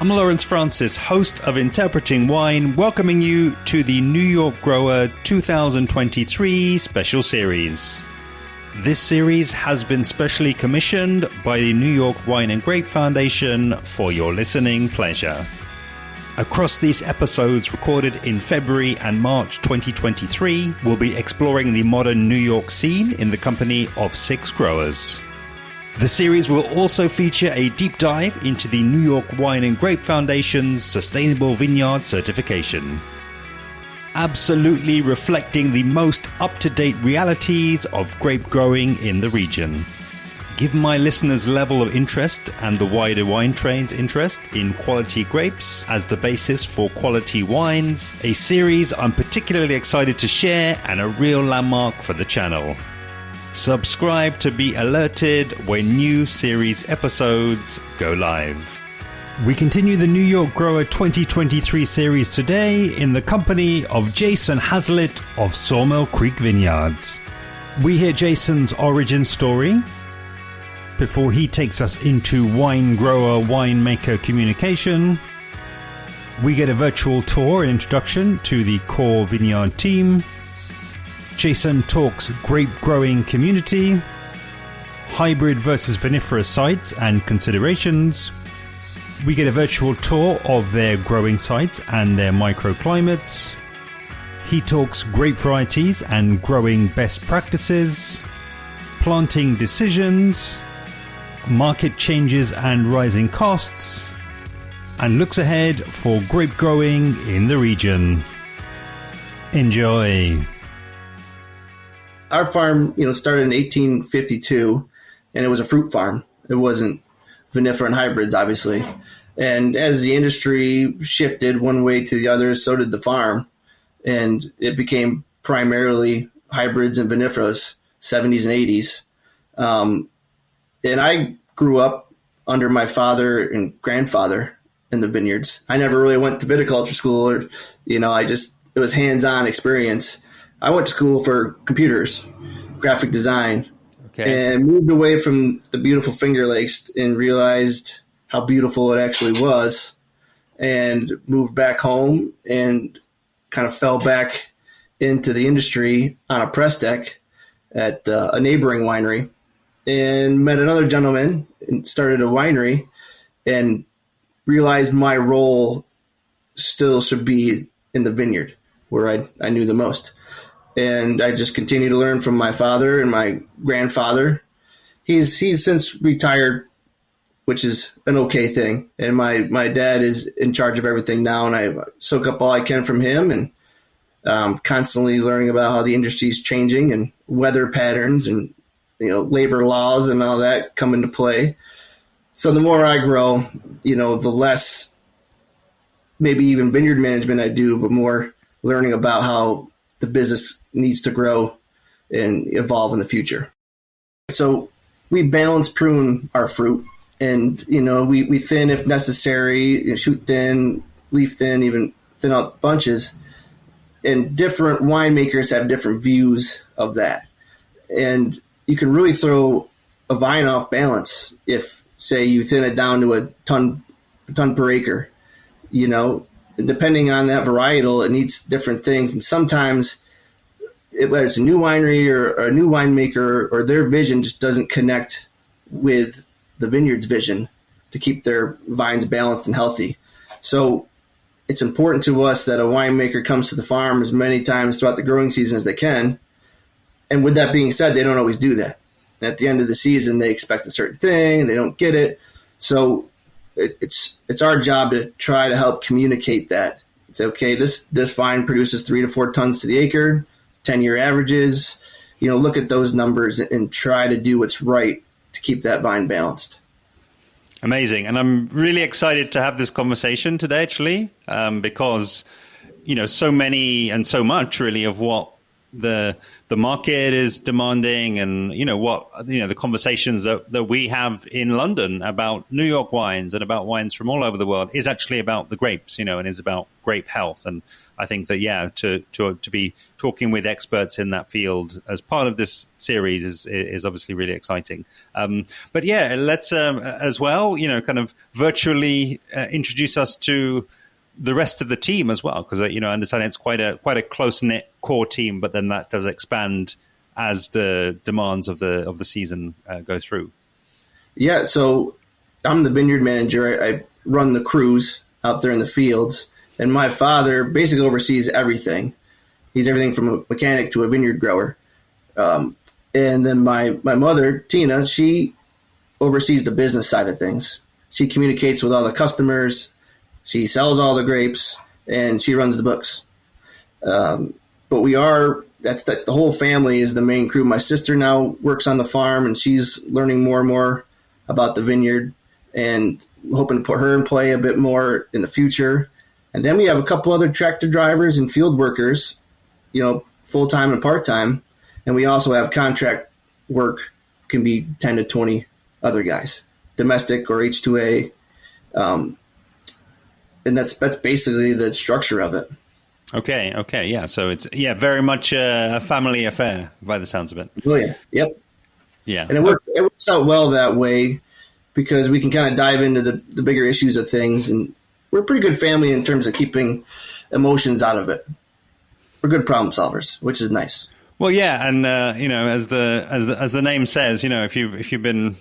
I'm Lawrence Francis, host of Interpreting Wine, welcoming you to the New York Grower 2023 special series. This series has been specially commissioned by the New York Wine and Grape Foundation for your listening pleasure. Across these episodes recorded in February and March 2023, we'll be exploring the modern New York scene in the company of 6 growers. The series will also feature a deep dive into the New York Wine and Grape Foundation's Sustainable Vineyard certification. Absolutely reflecting the most up-to-date realities of grape growing in the region. Given my listeners' level of interest and the wider wine trade's interest in quality grapes as the basis for quality wines, a series I'm particularly excited to share and a real landmark for the channel. Subscribe to be alerted when new series episodes go live. We continue the New York Grower 2023 series today in the company of Jason Hazlitt of Sawmill Creek Vineyards. We hear Jason's origin story before he takes us into wine grower, winemaker communication. We get a virtual tour and introduction to the core vineyard team. Jason talks grape growing community, hybrid versus vinifera sites and considerations. We get a virtual tour of their growing sites and their microclimates. He talks grape varieties and growing best practices, planting decisions, market changes and rising costs, and looks ahead for grape growing in the region. Enjoy. Our farm, started in 1852, and it was a fruit farm. It wasn't vinifera and hybrids, obviously. And as the industry shifted one way to the other, so did the farm. And it became primarily hybrids and viniferas, 70s and 80s. And I grew up under my father and grandfather in the vineyards. I never really went to viticulture school or, it was hands-on experience. I went to school for computers, graphic design, and moved away from the beautiful Finger Lakes and realized how beautiful it actually was, and moved back home and kind of fell back into the industry on a press deck at a neighboring winery, and met another gentleman and started a winery, and realized my role still should be in the vineyard where I knew the most. And I just continue to learn from my father and my grandfather. He's since retired, which is an okay thing. And my dad is in charge of everything now, and I soak up all I can from him, and constantly learning about how the industry is changing and weather patterns and labor laws and all that come into play. So the more I grow, the less maybe even vineyard management I do, but more learning about how the business needs to grow and evolve in the future. So we balance prune our fruit, and we thin if necessary, shoot thin, leaf thin, even thin out bunches. And different winemakers have different views of that. And you can really throw a vine off balance if, say, you thin it down to a ton per acre. Depending on that varietal, it needs different things. And sometimes, whether it's a new winery or a new winemaker, or their vision just doesn't connect with the vineyard's vision to keep their vines balanced and healthy. So it's important to us that a winemaker comes to the farm as many times throughout the growing season as they can. And with that being said, they don't always do that. And at the end of the season, they expect a certain thing, and they don't get it. So it's our job to try to help communicate that. It's okay, this vine produces 3 to 4 tons to the acre, 10-year averages. Look at those numbers and try to do what's right to keep that vine balanced. Amazing. And I'm really excited to have this conversation today, actually, because, so many and so much really of what the market is demanding, and the conversations that we have in London about New York wines and about wines from all over the world is actually about the grapes, and is about grape health. And I think that to be talking with experts in that field as part of this series is obviously really exciting. But let's as well kind of virtually introduce us to the rest of the team as well, because I understand it's quite a close knit core team, but then that does expand as the demands of the season go through. Yeah, so I'm the vineyard manager. I run the crews out there in the fields, and my father basically oversees everything. He's everything from a mechanic to a vineyard grower. And then my mother, Tina, she oversees the business side of things. She communicates with all the customers. She sells all the grapes, and she runs the books. But that's the whole family is the main crew. My sister now works on the farm, and she's learning more and more about the vineyard, and hoping to put her in play a bit more in the future. And then we have a couple other tractor drivers and field workers, full-time and part-time. And we also have contract work, can be 10 to 20 other guys, domestic or H2A. And that's basically the structure of it. Okay, yeah. So it's very much a family affair by the sounds of it. Oh yeah, yep. Yeah, and it works out well that way because we can kind of dive into the bigger issues of things, and we're a pretty good family in terms of keeping emotions out of it. We're good problem solvers, which is nice. Well, yeah, and as the name says, if you've been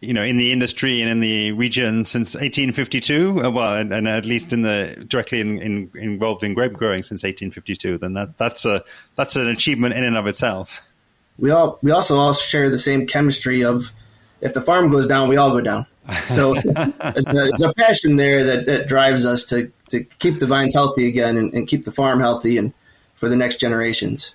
in the industry and in the region since 1852, and at least directly involved in grape growing since 1852, then that's an achievement in and of itself. We also all share the same chemistry of if the farm goes down, we all go down. So there's a passion there that drives us to keep the vines healthy again and keep the farm healthy and for the next generations.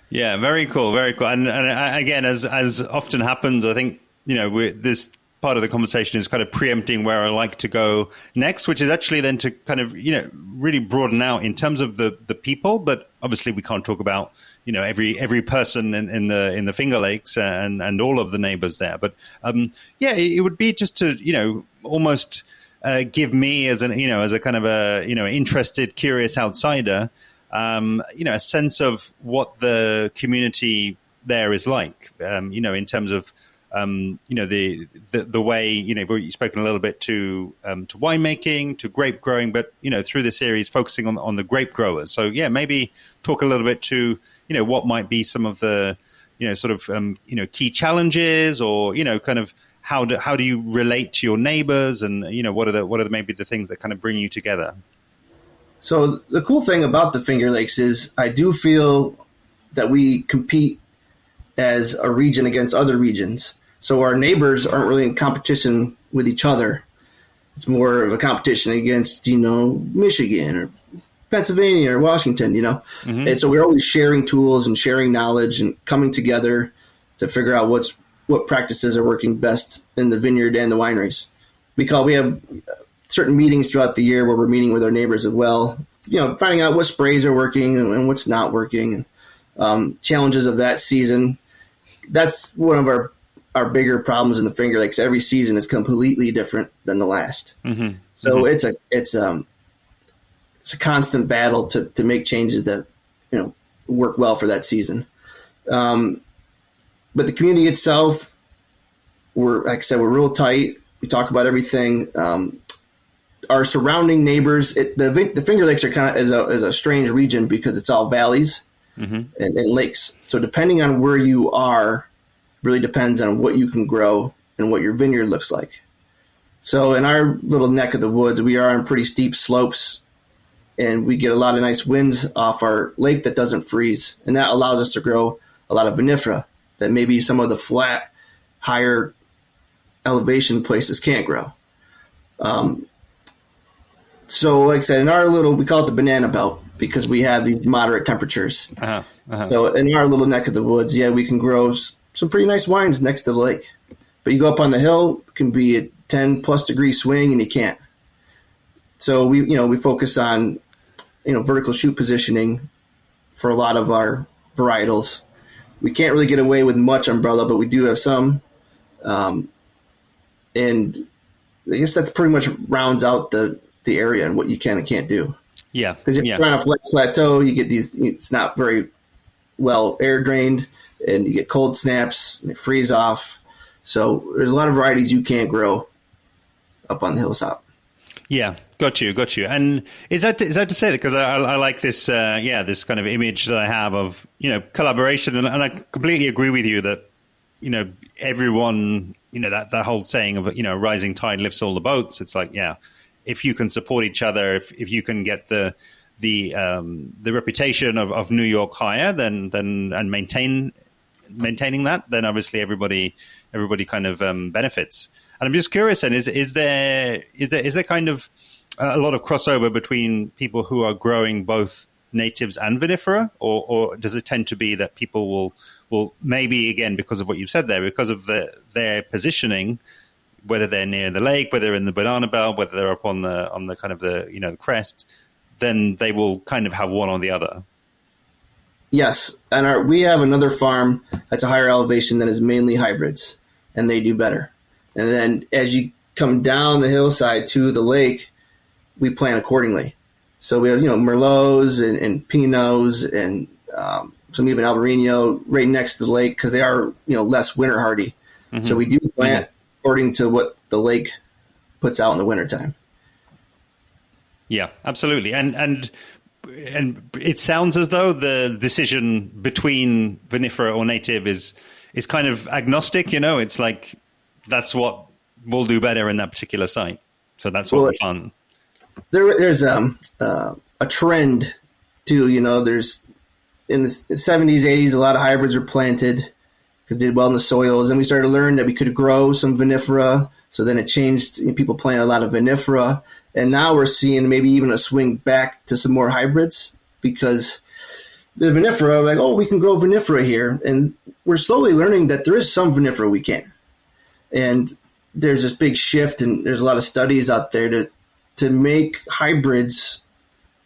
Yeah, very cool, very cool. And again, as often happens, I think this part of the conversation is kind of preempting where I like to go next, which is actually then to kind of really broaden out in terms of the people. But obviously, we can't talk about every person in the Finger Lakes and all of the neighbors there. But it would be just to almost give me as a kind of a interested, curious outsider, a sense of what the community there is like. In terms of the way you've spoken a little bit to winemaking, to grape growing, but through the series focusing on the grape growers. So maybe talk a little bit to what might be some of the key challenges, or kind of how do you relate to your neighbors, and what are maybe the things that kind of bring you together. So the cool thing about the Finger Lakes is I do feel that we compete as a region against other regions. So our neighbors aren't really in competition with each other. It's more of a competition against, Michigan or Pennsylvania or Washington, Mm-hmm. And so we're always sharing tools and sharing knowledge and coming together to figure out what practices are working best in the vineyard and the wineries. Because we have certain meetings throughout the year where we're meeting with our neighbors as well, finding out what sprays are working and what's not working, and challenges of that season. That's one of our bigger problems in the Finger Lakes. Every season is completely different than the last. Mm-hmm. So mm-hmm. it's a constant battle to make changes that work well for that season. But the community itself, like I said, we're real tight. We talk about everything. Our surrounding neighbors, the Finger Lakes are kind of is a strange region because it's all valleys mm-hmm. and lakes. So depending on where you are, really depends on what you can grow and what your vineyard looks like. So in our little neck of the woods, we are on pretty steep slopes, and we get a lot of nice winds off our lake that doesn't freeze. And that allows us to grow a lot of vinifera that maybe some of the flat, higher elevation places can't grow. So like I said, in our we call it the banana belt because we have these moderate temperatures. Uh-huh. Uh-huh. So in our little neck of the woods, we can grow some pretty nice wines next to the lake. But you go up on the hill, it can be a 10 plus degree swing and you can't. So we focus on, vertical shoot positioning for a lot of our varietals. We can't really get away with much umbrella, but we do have some. And I guess that's pretty much rounds out the area and what you can and can't do. Yeah. Because if you're on a flat plateau, you get these, it's not very well air drained, and you get cold snaps and they freeze off. So there's a lot of varieties you can't grow up on the hilltop. Yeah, got you. And is that to say that, because I like this, this kind of image that I have of, collaboration, and I completely agree with you that, everyone, that whole saying of, rising tide lifts all the boats. It's like, if you can support each other, if you can get the reputation of New York higher, then and maintaining that, then obviously everybody kind of benefits. And I'm just curious, then, is there kind of a lot of crossover between people who are growing both natives and vinifera, or does it tend to be that people will maybe, again, because of what you've said there, because of their positioning, whether they're near the lake, whether they're in the banana belt, whether they're up on the kind of the crest, then they will kind of have one or the other? Yes, and we have another farm that's a higher elevation that is mainly hybrids, and they do better. And then as you come down the hillside to the lake, we plant accordingly. So we have, Merlots and Pinots and some even Albarino right next to the lake, because they are, less winter hardy. Mm-hmm. So we do plant according to what the lake puts out in the wintertime. Yeah, absolutely. And it sounds as though the decision between vinifera or native is kind of agnostic. It's like, that's what will do better in that particular site. So that's what we're fun. There's a trend too. There's in the 70s, 80s, a lot of hybrids were planted because they did well in the soils. And we started to learn that we could grow some vinifera. So then it changed. People planted a lot of vinifera. And now we're seeing maybe even a swing back to some more hybrids, because the vinifera, like, we can grow vinifera here. And we're slowly learning that there is some vinifera we can. And there's this big shift, and there's a lot of studies out there to make hybrids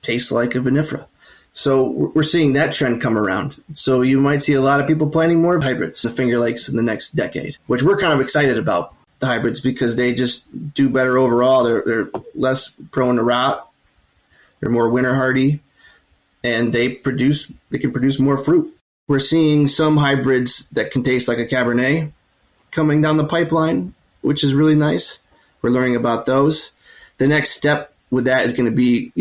taste like a vinifera. So we're seeing that trend come around. So you might see a lot of people planting more hybrids, the Finger Lakes, in the next decade, which we're kind of excited about, the hybrids, because they just do better overall. They're less prone to rot. They're more winter hardy, and they can produce more fruit. We're seeing some hybrids that can taste like a Cabernet coming down the pipeline, which is really nice. We're learning about those. The next step with that is going to be,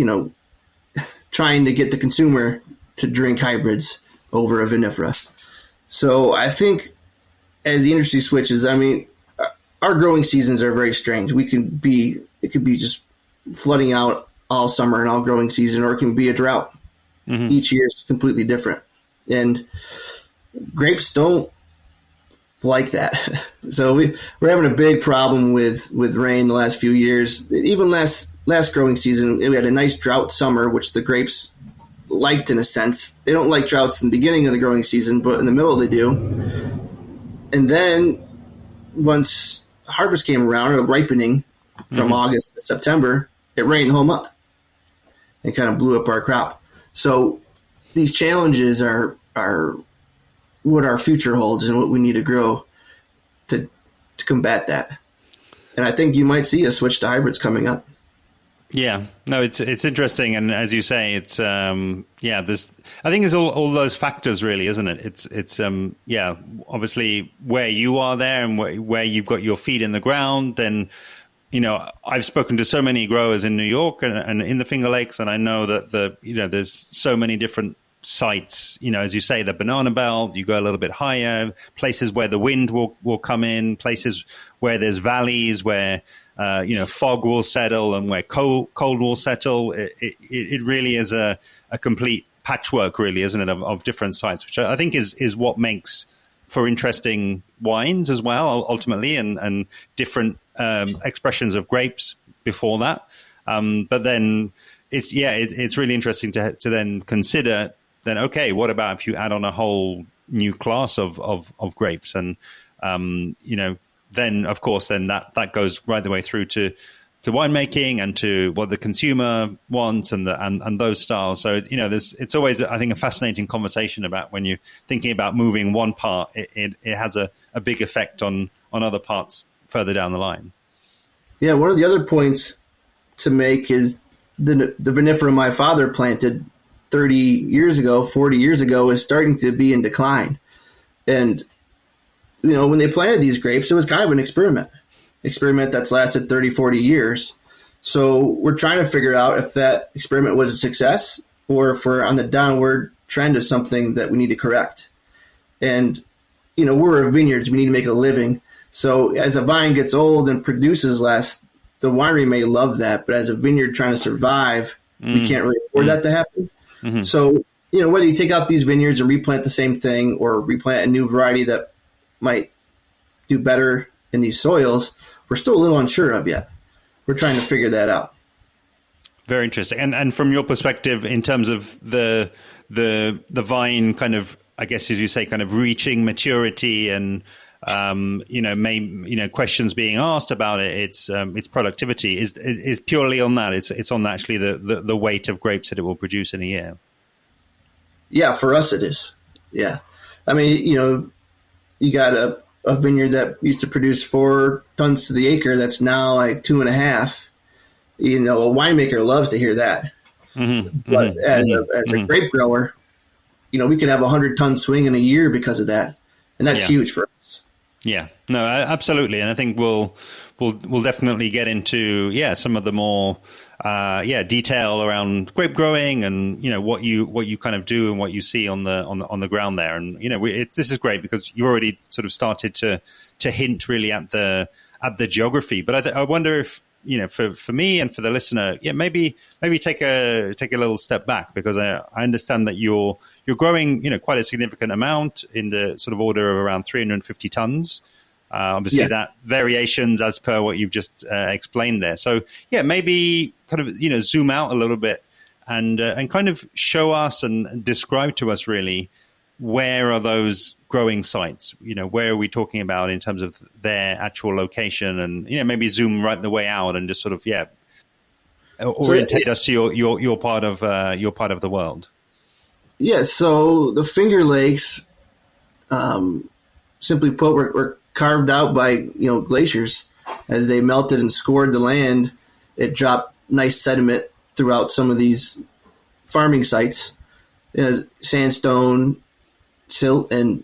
trying to get the consumer to drink hybrids over a vinifera. So I think as the industry switches, our growing seasons are very strange. It could be just flooding out all summer and all growing season, or it can be a drought. Mm-hmm. Each year is completely different. And grapes don't like that. So we're having a big problem with rain the last few years. Even last growing season, we had a nice drought summer, which the grapes liked in a sense. They don't like droughts in the beginning of the growing season, but in the middle they do. And then once harvest came around, or ripening from August to September, it rained the whole month and kind of blew up our crop. So these challenges are what our future holds and what we need to grow to combat that. And I think you might see a switch to hybrids coming up. Yeah, no, it's interesting, and as you say, it's there's, I think it's all those factors, really, isn't it? It's obviously where you are there and where you've got your feet in the ground. Then, I've spoken to so many growers in New York and in the Finger Lakes, and I know that there's so many different sites, as you say, the banana belt, you go a little bit higher, places where the wind will come in, places where there's valleys where fog will settle and where cold will settle. It really is a complete patchwork, really, isn't it, of different sites, which I think is what makes for interesting wines as well, ultimately, and different expressions of grapes before that. But then it's really interesting to then consider then, okay, what about if you add on a whole new class of grapes? And, then, of course, then that goes right the way through to winemaking and to what the consumer wants and those styles. So it's always, I think, a fascinating conversation about when you're thinking about moving one part, it has a big effect on other parts further down the line. Yeah, one of the other points to make is the vinifera my father planted 30 years ago, 40 years ago, is starting to be in decline. And, when they planted these grapes, it was kind of an experiment that's lasted 30, 40 years. So we're trying to figure out if that experiment was a success or if we're on the downward trend of something that we need to correct. And, we're a vineyards, we need to make a living. So as a vine gets old and produces less, the winery may love that, but as a vineyard trying to survive, we can't really afford that to happen. Mm-hmm. So, whether you take out these vineyards and replant the same thing or replant a new variety that might do better in these soils, we're still a little unsure of yet. We're trying to figure that out. Very interesting. And from your perspective, in terms of the vine kind of, I guess, as you say, kind of reaching maturity and, questions being asked about its productivity is purely on that. It's on actually the weight of grapes that it will produce in a year. Yeah, for us it is. Yeah. I mean, you got a vineyard that used to produce 4 tons to the acre that's now like 2.5. A winemaker loves to hear that. Mm-hmm. But as a grape grower, we could have 100-ton swing in a year because of that. And that's huge for us. Yeah, no, absolutely. And I think we'll definitely get into, some of the more, detail around grape growing and, what you kind of do and what you see on the ground there. And, this is great because you already sort of started to hint really at the geography. But I wonder if, for me and for the listener, maybe take a little step back, because I understand that you're growing, quite a significant amount in the sort of order of around 350 tons. Obviously, that variations as per what you've just explained there. So, maybe kind of, zoom out a little bit and kind of show us and describe to us really where are those growing sites? Where are we talking about in terms of their actual location, and maybe zoom right the way out and just sort of orientate us to your part of the world. Yeah, so the Finger Lakes, simply put, were carved out by glaciers. As they melted and scored the land, it dropped nice sediment throughout some of these farming sites, sandstone, silt, and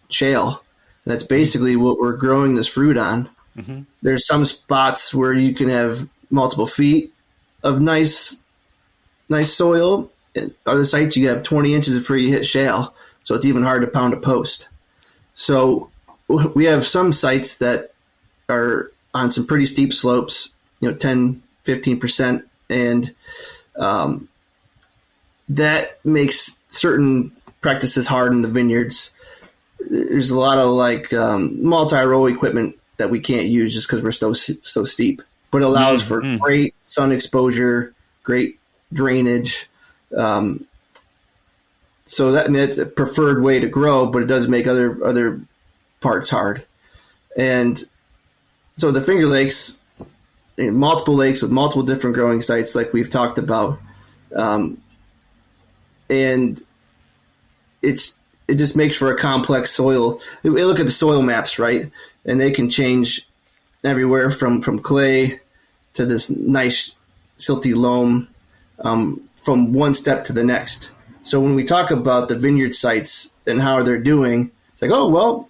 shale. And that's basically what we're growing this fruit on. Mm-hmm. There's some spots where you can have multiple feet of nice soil. And other sites you have 20 inches before you hit shale, so it's even hard to pound a post. So we have some sites that are on some pretty steep slopes, 10, 15%, and that makes certain practices hard in the vineyards. There's a lot of multi-row equipment that we can't use just because we're so steep, but it allows for great sun exposure, great drainage. So it's a preferred way to grow, but it does make other parts hard. And so the Finger Lakes, multiple lakes with multiple different growing sites, like we've talked about, and it just makes for a complex soil. We look at the soil maps, right, and they can change everywhere from clay to this nice silty loam, from one step to the next. So when we talk about the vineyard sites and how they're doing, it's like, oh, well,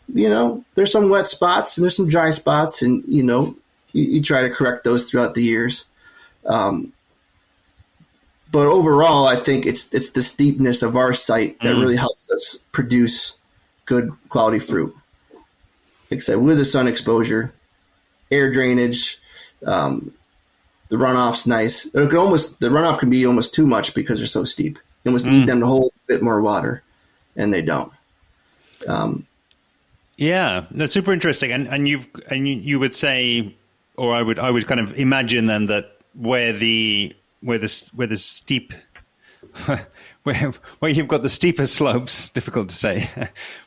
there's some wet spots and there's some dry spots, and, you try to correct those throughout the years. But overall, I think it's the steepness of our site that really helps us produce good quality fruit. Like I said, with the sun exposure, air drainage, the runoff's nice. The runoff can be almost too much because they're so steep. You almost need them to hold a bit more water, and they don't. Yeah, that's super interesting. And you would say, or I would kind of imagine then that where the steep where you've got the steeper slopes, difficult to say.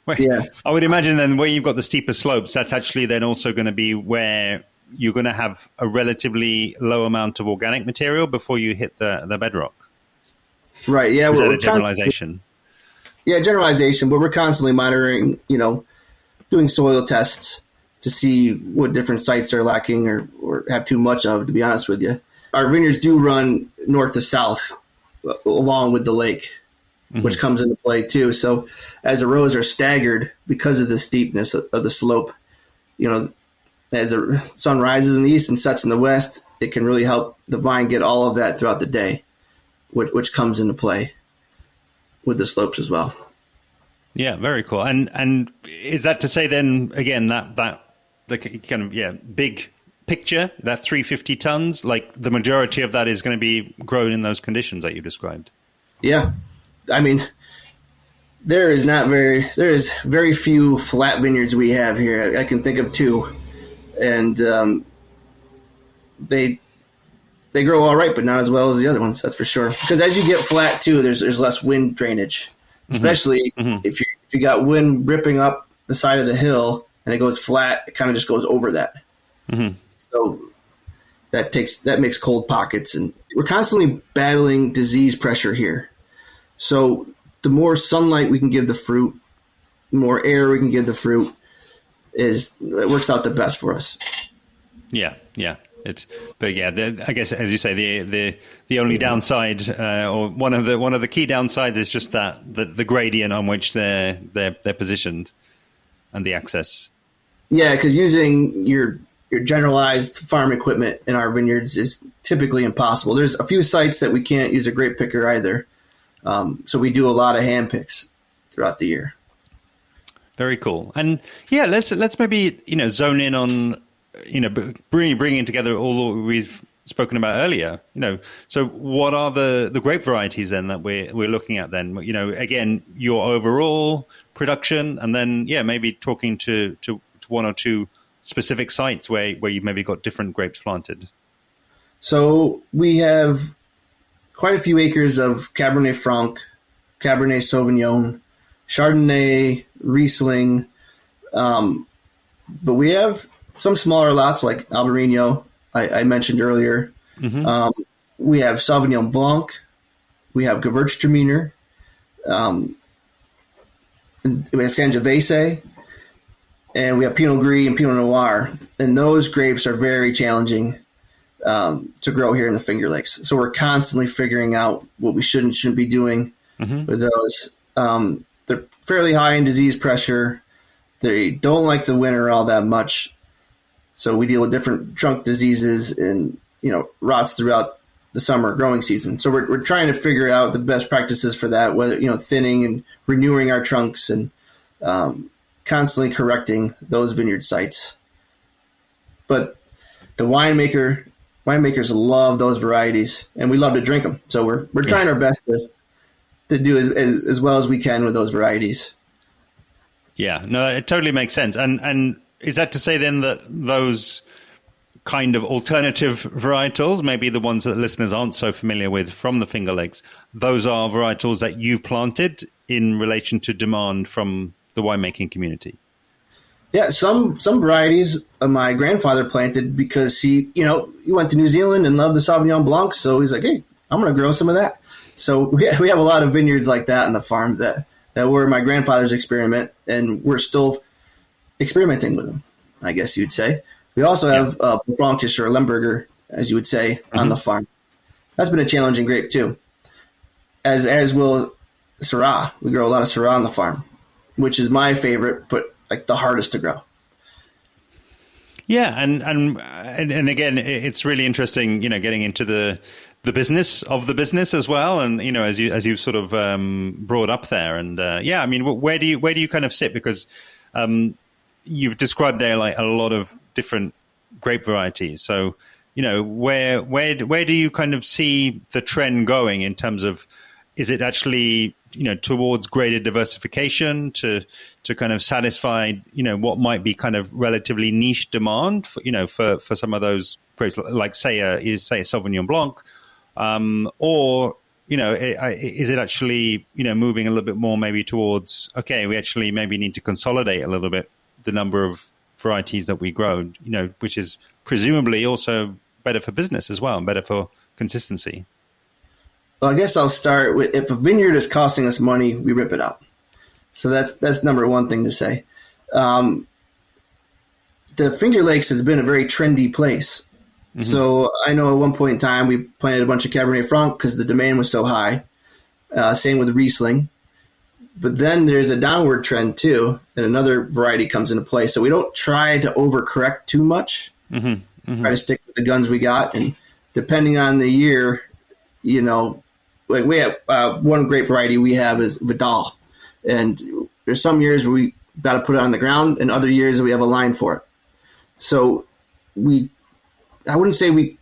I would imagine then where you've got the steeper slopes, that's actually then also going to be where you're going to have a relatively low amount of organic material before you hit the bedrock. Right. Yeah. Is that a generalization? Yeah, generalization. But we're constantly monitoring, doing soil tests to see what different sites are lacking or have too much of, to be honest with you. Our vineyards do run north to south along with the lake, which comes into play too. So as the rows are staggered because of the steepness of the slope, as the sun rises in the east and sets in the west, it can really help the vine get all of that throughout the day, which comes into play with the slopes as well. Yeah, very cool. And is that to say then, again, that the kind of, big picture, that 350 tons, like the majority of that is going to be grown in those conditions that you described? Yeah. I mean, there is very few flat vineyards we have here. I can think of two, and they grow all right, but not as well as the other ones. That's for sure. Because as you get flat too, there's less wind drainage, especially if you got wind ripping up the side of the hill and it goes flat. It kind of just goes over that. So that makes cold pockets, and we're constantly battling disease pressure here. So the more sunlight we can give the fruit, the more air we can give the fruit, it works out the best for us. Yeah. I guess, as you say, the only downside, or one of the key downsides, is just that the gradient on which they're positioned and the access. Yeah, because using your generalized farm equipment in our vineyards is typically impossible. There's a few sites that we can't use a grape picker either. So we do a lot of hand picks throughout the year. Very cool. And yeah, let's maybe, zone in on, bringing together all that we've spoken about earlier. So what are the grape varieties then that we're looking at then? Again, your overall production, and then maybe talking to one or two specific sites where you've maybe got different grapes planted. So we have quite a few acres of Cabernet Franc, Cabernet Sauvignon, Chardonnay, Riesling, but we have some smaller lots like Albarino, I mentioned earlier. We have Sauvignon Blanc, we have Gewürztraminer, we have Sangiovese, and we have Pinot Gris and Pinot Noir. And those grapes are very challenging to grow here in the Finger Lakes. So we're constantly figuring out what we should and shouldn't be doing with those. They're fairly high in disease pressure. They don't like the winter all that much. So we deal with different trunk diseases and, rots throughout the summer growing season. So we're trying to figure out the best practices for that, whether, thinning and renewing our trunks and constantly correcting those vineyard sites. But the winemakers love those varieties, and we love to drink them. So we're trying our best to do as well as we can with those varieties. Yeah, no, it totally makes sense. And is that to say then that those kind of alternative varietals, maybe the ones that listeners aren't so familiar with from the Finger Lakes, those are varietals that you planted in relation to demand from the winemaking community? Yeah, some varieties my grandfather planted because he went to New Zealand and loved the Sauvignon Blanc, so he's like, hey, I'm going to grow some of that. So we have a lot of vineyards like that on the farm that were my grandfather's experiment, and we're still experimenting with them, I guess you'd say. We also have Frankish or Lemberger, as you would say, on the farm. That's been a challenging grape too, as will Syrah. We grow a lot of Syrah on the farm, which is my favorite, but like the hardest to grow. Yeah, and again, it's really interesting, getting into the business of the business as well, and as you sort of brought up there, and where do you kind of sit, because you've described there like a lot of different grape varieties. So where do you kind of see the trend going in terms of, is it actually towards greater diversification to kind of satisfy what might be kind of relatively niche demand for some of those grapes, like say a Sauvignon Blanc, or is it actually moving a little bit more maybe towards, okay, we actually maybe need to consolidate a little bit the number of varieties that we grow, which is presumably also better for business as well and better for consistency. Well, I guess I'll start with, if a vineyard is costing us money, we rip it out. So that's number one thing to say. The Finger Lakes has been a very trendy place. Mm-hmm. So I know at one point in time we planted a bunch of Cabernet Franc because the demand was so high. Same with Riesling. But then there's a downward trend too, and another variety comes into play. So we don't try to overcorrect too much. Mm-hmm. Mm-hmm. Try to stick with the guns we got. And depending on the year, you know, like we have one great variety we have is Vidal. And there's some years where we got to put it on the ground, and other years we have a line for it. So I wouldn't say we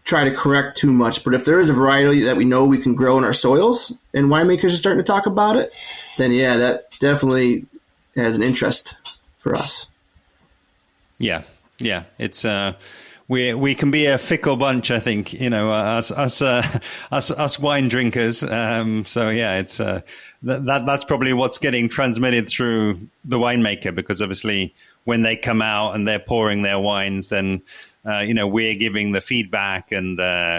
try to correct too much, but if there is a variety that we know we can grow in our soils and winemakers are starting to talk about it, then yeah, that definitely has an interest for us. Yeah. It's we can be a fickle bunch, I think, you know, us wine drinkers. So yeah, it's that's probably what's getting transmitted through the winemaker, because obviously when they come out and they're pouring their wines, then you know, we're giving the feedback, and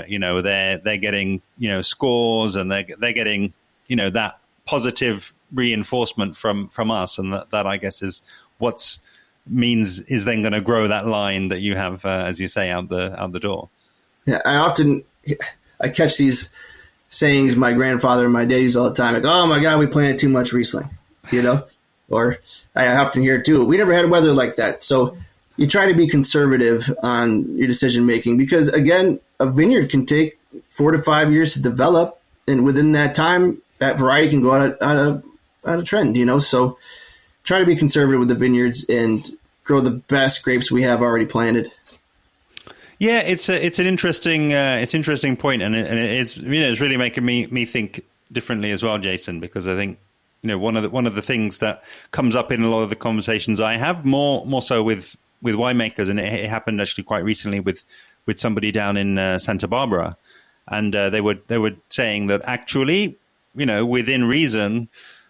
you know, they're getting, you know, scores, and they're getting, you know, that positive reinforcement from us, and that I guess is what's means is then going to grow that line that you have, as you say, out the door. Yeah, I catch these sayings my grandfather and my dad use all the time, like, "Oh my God, we planted too much Riesling," you know, or I often hear it too, "We never had weather like that." So you try to be conservative on your decision making, because again, a vineyard can take 4 to 5 years to develop, and within that time, that variety can go out of trend, you know. So try to be conservative with the vineyards and grow the best grapes we have already planted. Yeah, it's an interesting point, and it's, you know, it's really making me think differently as well, Jason, because I think, you know, one of the things that comes up in a lot of the conversations I have, more so with winemakers, and it happened actually quite recently with somebody down in Santa Barbara, and they were saying that actually, you know, within reason,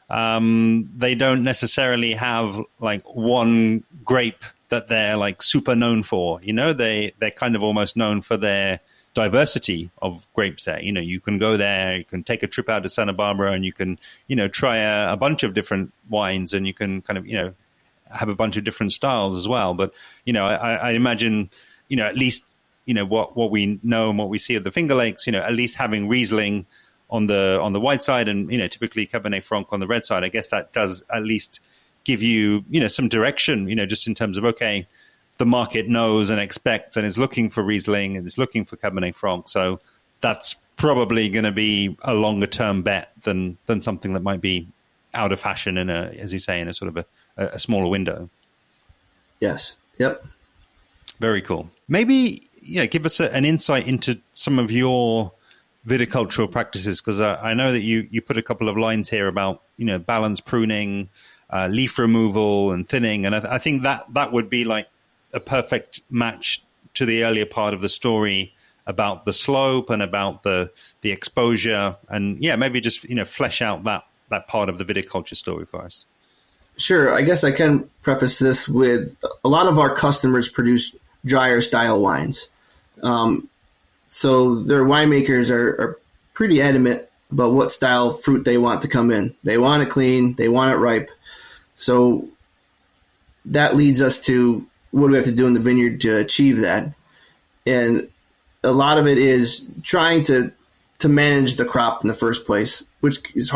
they don't necessarily have like one grape that they're like super known for. You know, they're kind of almost known for their diversity of grapes there. You know, you can go there, you can take a trip out to Santa Barbara, and you can, you know, try a bunch of different wines, and you can kind of, you know, have a bunch of different styles as well. But, you know, I imagine, you know, at least, you know, what we know and what we see of the Finger Lakes, you know, at least having Riesling on the white side, and, you know, typically Cabernet Franc on the red side, I guess that does at least give you, you know, some direction, you know, just in terms of, okay, the market knows and expects and is looking for Riesling and is looking for Cabernet Franc. So that's probably going to be a longer term bet than something that might be out of fashion in a, as you say, in a sort of a smaller window. Yes. Yep. Very cool. Maybe, yeah, give us an insight into some of your viticultural practices, because I know that you put a couple of lines here about, you know, balance pruning, leaf removal and thinning. And I think that would be like a perfect match to the earlier part of the story about the slope and about the exposure. And yeah, maybe just, you know, flesh out that part of the viticulture story for us. Sure. I guess I can preface this with a lot of our customers produce drier style wines. So their winemakers are pretty adamant about what style fruit they want to come in. They want it clean. They want it ripe. So that leads us to what do we have to do in the vineyard to achieve that? And a lot of it is trying to manage the crop in the first place, which is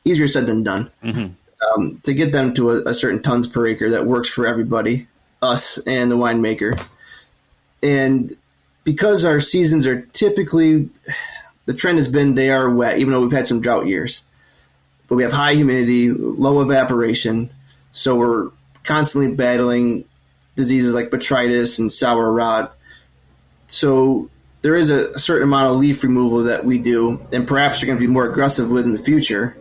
easier said than done. Mm-hmm. To get them to a certain tons per acre that works for everybody, us and the winemaker. And because our seasons are typically, the trend has been they are wet, even though we've had some drought years. But we have high humidity, low evaporation, so we're constantly battling diseases like botrytis and sour rot. So there is a certain amount of leaf removal that we do, and perhaps we're going to be more aggressive with in the future.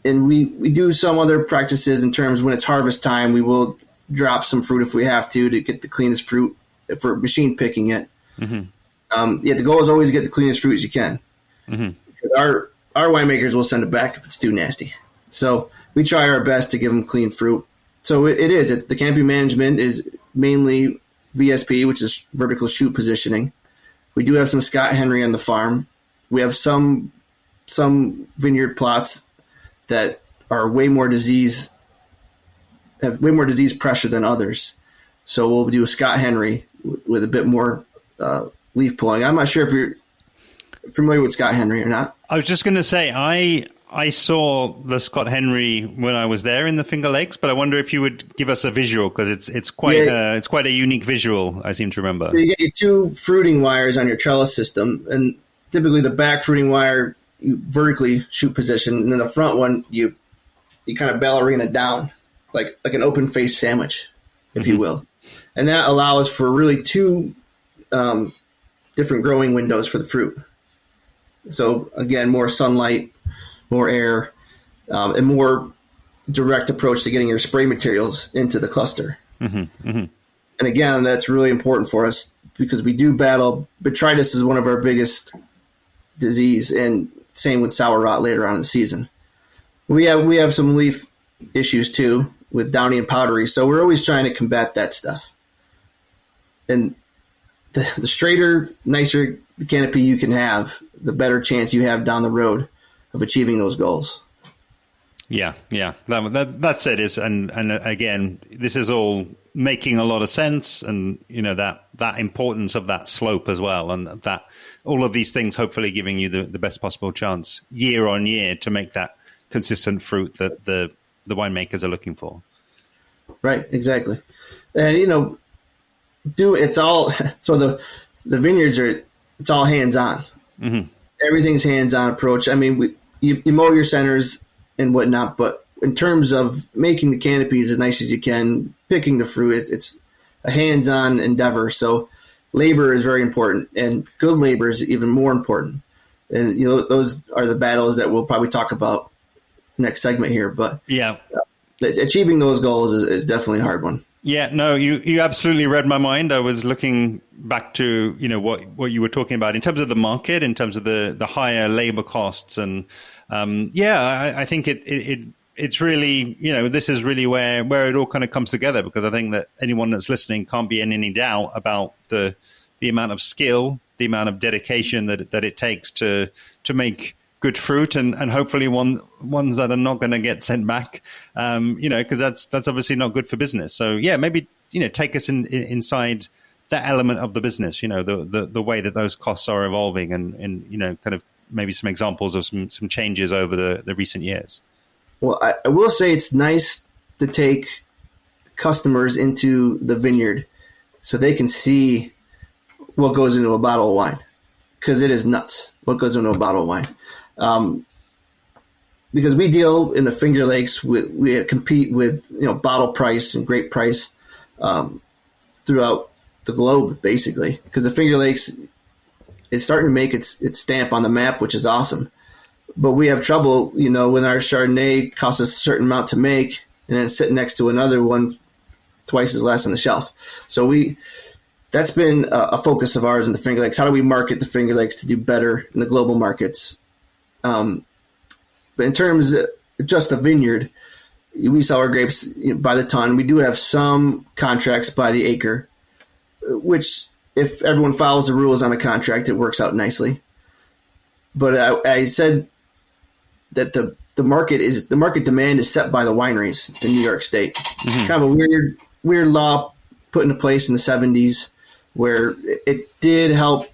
And we do some other practices in terms when it's harvest time, we will drop some fruit if we have to get the cleanest fruit if we're machine picking it. Mm-hmm. The goal is always to get the cleanest fruit as you can. Mm-hmm. Because our winemakers will send it back if it's too nasty. So we try our best to give them clean fruit. So it is. The canopy management is mainly VSP, which is vertical shoot positioning. We do have some Scott Henry on the farm. We have some vineyard plots that are have way more disease pressure than others. So we'll do a Scott Henry with a bit more leaf pulling. I'm not sure if you're familiar with Scott Henry or not. I was just going to say, I saw the Scott Henry when I was there in the Finger Lakes, but I wonder if you would give us a visual, because it's quite a unique visual, I seem to remember. You get your two fruiting wires on your trellis system, and typically the back fruiting wire you vertically shoot position, and then the front one you kind of ballerina down, like an open face sandwich, if you will. And that allows for really two different growing windows for the fruit. So again, more sunlight, more air, and more direct approach to getting your spray materials into the cluster. And again, that's really important for us because we do battle botrytis is one of our biggest disease, and same with sour rot later on in the season. We have some leaf issues too with downy and powdery, so we're always trying to combat that stuff. And the straighter, nicer the canopy you can have, the better chance you have down the road of achieving those goals. Yeah. That's it. And again, this is all making a lot of sense, and that importance of that slope as well, and that all of these things hopefully giving you the best possible chance year on year to make that consistent fruit that the winemakers are looking for. Right, exactly. And it's all so the vineyards it's all hands on. Everything's hands on approach. I mean, you mow your centers and whatnot, but in terms of making the canopies as nice as you can, picking the fruit, it's a hands on endeavor. So labor is very important, and good labor is even more important. And those are the battles that we'll probably talk about next segment here. But achieving those goals is definitely a hard one. Yeah, no, you absolutely read my mind. I was looking back to what you were talking about in terms of the market, in terms of the higher labor costs, and I think it's really this is really where it all kind of comes together, because I think that anyone that's listening can't be in any doubt about the amount of skill, the amount of dedication that it takes to make good fruit, and hopefully ones that are not going to get sent back, because that's obviously not good for business. So maybe take us inside that element of the business, the way that those costs are evolving, and kind of maybe some examples of some changes over the recent years. Well, I will say it's nice to take customers into the vineyard so they can see what goes into a bottle of wine, because it is nuts what goes into a bottle of wine. Because we deal in the Finger Lakes, we compete with bottle price and grape price throughout the globe, basically. Because the Finger Lakes is starting to make its stamp on the map, which is awesome. But we have trouble, when our Chardonnay costs us a certain amount to make, and then it's sitting next to another one twice as less on the shelf. So that's been a focus of ours in the Finger Lakes. How do we market the Finger Lakes to do better in the global markets? But in terms of just the vineyard, we sell our grapes by the ton. We do have some contracts by the acre, which if everyone follows the rules on a contract, it works out nicely. But I said that the market demand is set by the wineries in New York State. Kind of a weird law put into place in the 70s where it did help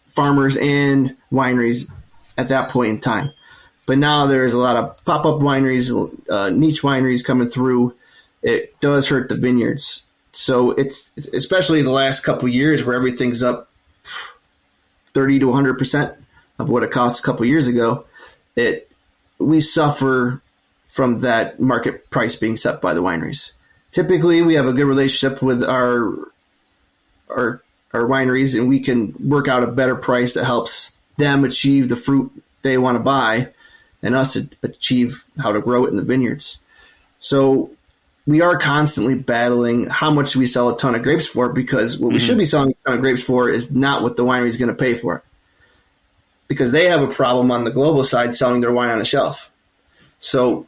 farmers and wineries at that point in time. But now there's a lot of pop-up wineries, niche wineries coming through. It does hurt the vineyards. So it's especially the last couple of years where everything's up 30 to 100% of what it cost a couple of years ago. We suffer from that market price being set by the wineries. Typically, we have a good relationship with our wineries, and we can work out a better price that helps them achieve the fruit they want to buy and us achieve how to grow it in the vineyards. So we are constantly battling how much we sell a ton of grapes for, because what we should be selling a ton of grapes for is not what the winery is going to pay for it, because they have a problem on the global side selling their wine on the shelf. So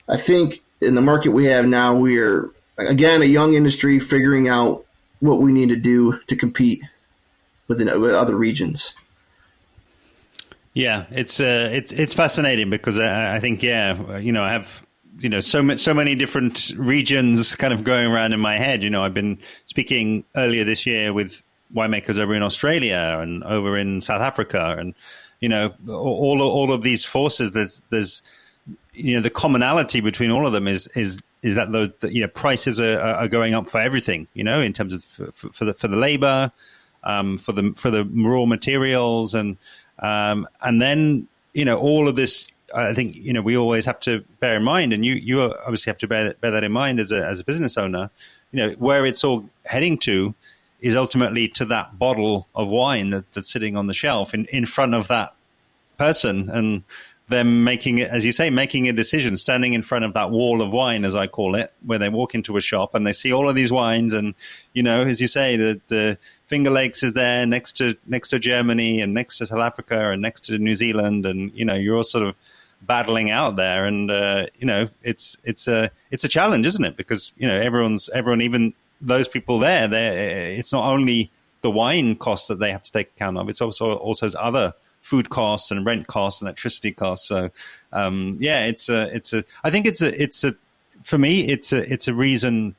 I think in the market we have now, we're again, a young industry figuring out what we need to do to compete with other regions. Yeah, it's fascinating because I think I have so many different regions kind of going around in my head. I've been speaking earlier this year with winemakers over in Australia and over in South Africa, and all of these forces. There's the commonality between all of them is that the prices are going up for everything. In terms of for the labor, for the raw materials, and then all of this. I think we always have to bear in mind, and you obviously have to bear that in mind as a business owner. Where it's all heading to is ultimately to that bottle of wine that's sitting on the shelf in front of that person, and them making it, as you say, making a decision, standing in front of that wall of wine, as I call it, where they walk into a shop and they see all of these wines, and as you say, the Finger Lakes is there next to Germany and next to South Africa and next to New Zealand, and you're all sort of battling out there, and it's a challenge, isn't it? Because everyone, even those people there, it's not only the wine costs that they have to take account of; it's also other food costs and rent costs and electricity costs. So I think for me it's a reason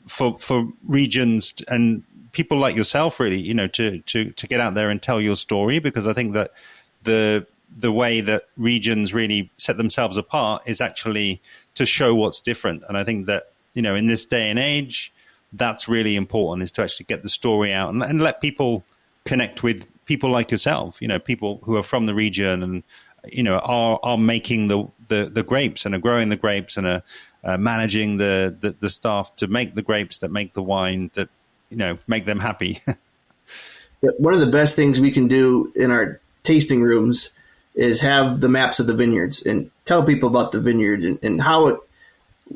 for regions and people like yourself really to get out there and tell your story, because I think that the way that regions really set themselves apart is actually to show what's different. And I think that in this day and age, that's really important, is to actually get the story out and let people connect with people like yourself, people who are from the region and, are making the grapes and are growing the grapes and are managing the staff to make the grapes that make the wine that, make them happy. One of the best things we can do in our tasting rooms is have the maps of the vineyards and tell people about the vineyard and how it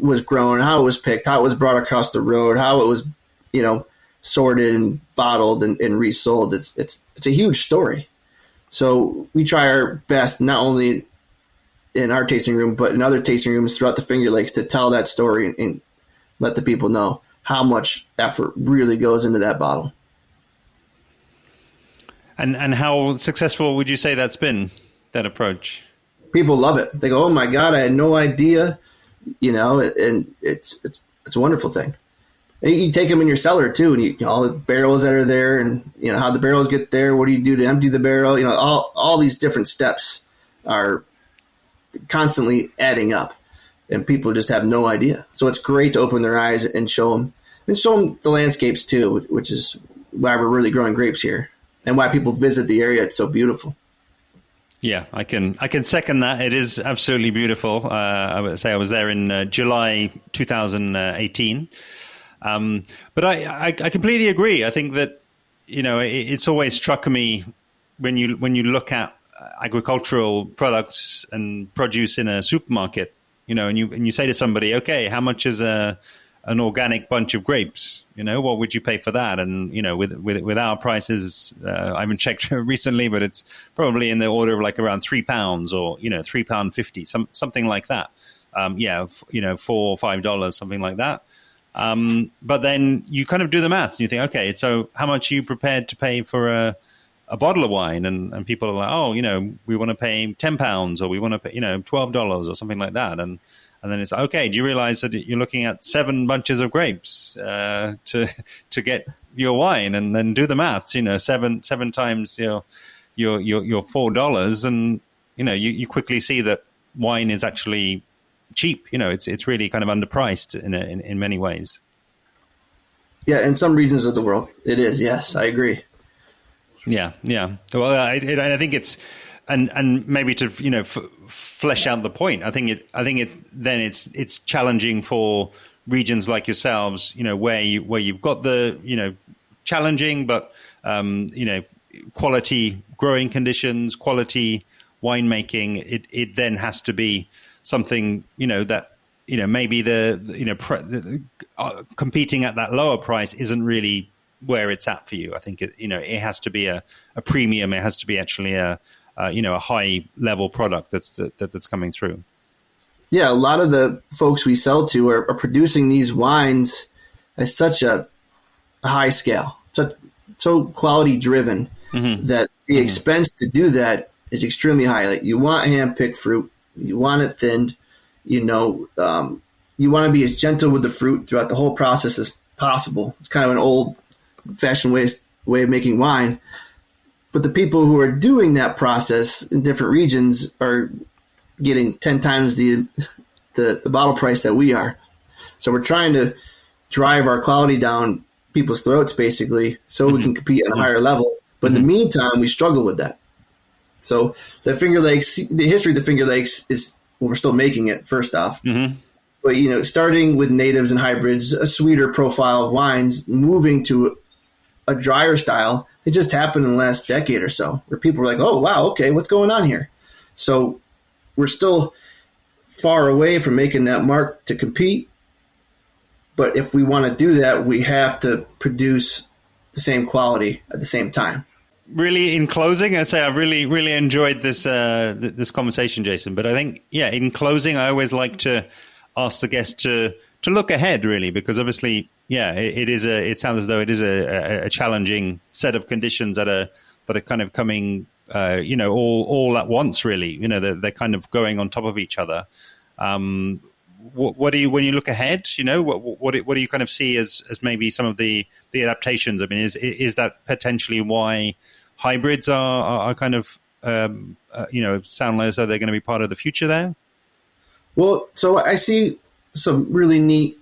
was grown, how it was picked, how it was brought across the road, how it was, sorted and bottled and resold. It's a huge story. So we try our best, not only in our tasting room, but in other tasting rooms throughout the Finger Lakes, to tell that story and let the people know how much effort really goes into that bottle. And how successful would you say that's been, that approach? People love it. They go, "Oh my God, I had no idea," and it's a wonderful thing. And you take them in your cellar too, and all the barrels that are there, and how the barrels get there. What do you do to empty the barrel? All these different steps are constantly adding up, and people just have no idea. So it's great to open their eyes and show them the landscapes too, which is why we're really growing grapes here and why people visit the area. It's so beautiful. Yeah, I can second that. It is absolutely beautiful. I would say I was there in July 2018. But I completely agree. I think that, it's always struck me when you look at agricultural products and produce in a supermarket, and you say to somebody, okay, how much is an organic bunch of grapes? What would you pay for that? And, with our prices, I haven't checked recently, but it's probably in the order of like around £3 or, £3.50, something like that. $4 or $5, something like that. But then you kind of do the math and you think, okay, so how much are you prepared to pay for a bottle of wine? And people are like, oh, we want to pay £10 or we want to pay, $12 or something like that. And then it's okay. Do you realize that you're looking at 7 bunches of grapes to get your wine? And then do the maths. 7 times your $4, and you quickly see that wine is actually cheap. It's really kind of underpriced in many ways. Yeah, in some regions of the world, it is. Yes, I agree. Yeah. Well, I think it's. And maybe to flesh out the point, I think it's challenging for regions like yourselves, where you've got the challenging but quality growing conditions, quality winemaking. It then has to be something that maybe competing at that lower price isn't really where it's at for you. I think it has to be a premium. It has to be actually a high level product that's coming through. Yeah, a lot of the folks we sell to are producing these wines at such a high scale, so quality driven, that the expense to do that is extremely high. Like, you want hand-picked fruit, you want it thinned, you want to be as gentle with the fruit throughout the whole process as possible. It's kind of an old-fashioned way of making wine. But the people who are doing that process in different regions are getting 10 times the bottle price that we are. So we're trying to drive our quality down people's throats, basically, so we can compete on a higher level. But in the meantime, we struggle with that. So the Finger Lakes, the history of the Finger Lakes is, well, we're still making it, first off. But, starting with natives and hybrids, a sweeter profile of wines, moving to a drier style, it just happened in the last decade or so, where people were like, oh, wow, okay, what's going on here? So we're still far away from making that mark to compete. But if we want to do that, we have to produce the same quality at the same time. Really, in closing, I'd say I really, really enjoyed this this conversation, Jason. But I think, in closing, I always like to ask the guest to look ahead, really, because obviously, it sounds as though it is a challenging set of conditions that are kind of coming, all at once, really. They're kind of going on top of each other. What do you, when you look ahead, what do you kind of see as maybe some of the adaptations? I mean, is that potentially why hybrids are kind of, sound as though they're going to be part of the future there? Well, so I see some really neat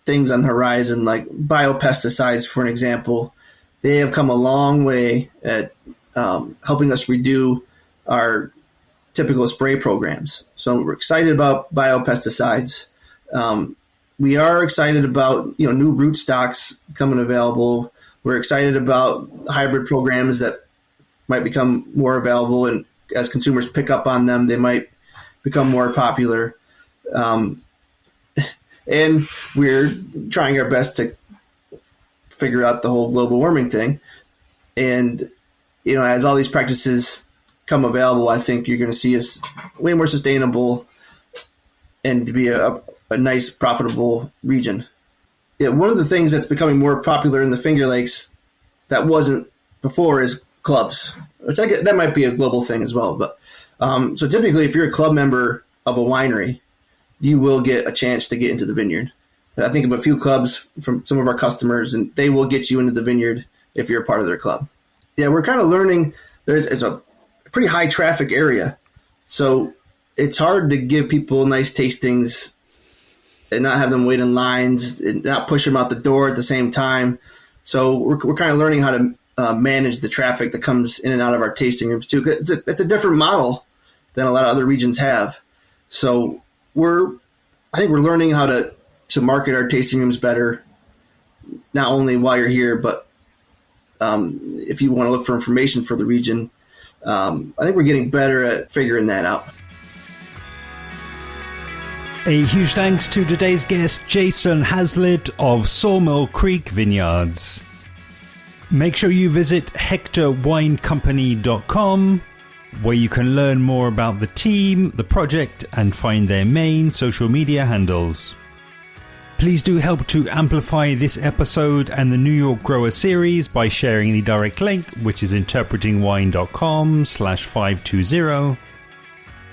things on the horizon, like biopesticides, for an example. They have come a long way at helping us redo our typical spray programs. So we're excited about biopesticides. We are excited about new rootstocks coming available. We're excited about hybrid programs that might become more available, and as consumers pick up on them, they might become more popular. And we're trying our best to figure out the whole global warming thing. And as all these practices come available, I think you're going to see us way more sustainable and to be a nice, profitable region. One of the things that's becoming more popular in the Finger Lakes that wasn't before is clubs, which that might be a global thing as well. But so typically, if you're a club member of a winery, you will get a chance to get into the vineyard. I think of a few clubs from some of our customers, and they will get you into the vineyard if you're a part of their club. Yeah, we're kind of learning. It's a pretty high traffic area, so it's hard to give people nice tastings and not have them wait in lines and not push them out the door at the same time. So we're kind of learning how to manage the traffic that comes in and out of our tasting rooms too. It's a different model than a lot of other regions have. So I think we're learning how to market our tasting rooms better, not only while you're here, but if you want to look for information for the region. I think we're getting better at figuring that out. A huge thanks to today's guest, Jason Hazlitt of Sawmill Creek Vineyards. Make sure you visit hectorwinecompany.com, where you can learn more about the team, the project, and find their main social media handles. Please do help to amplify this episode and the New York Grower series by sharing the direct link, which is interpretingwine.com/520.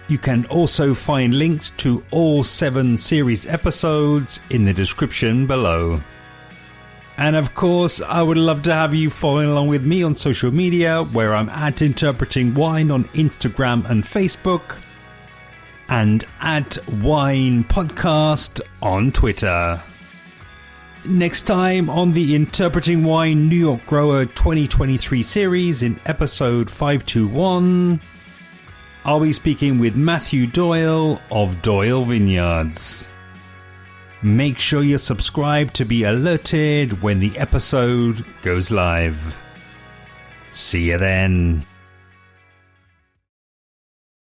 You can also find links to all 7 series episodes in the description below. And of course, I would love to have you following along with me on social media, where I'm at Interpreting Wine on Instagram and Facebook, and at Wine Podcast on Twitter. Next time on the Interpreting Wine New York Grower 2023 series in episode 521, I'll be speaking with Matthew Doyle of Doyle Vineyards. Make sure you're subscribed to be alerted when the episode goes live. See you then.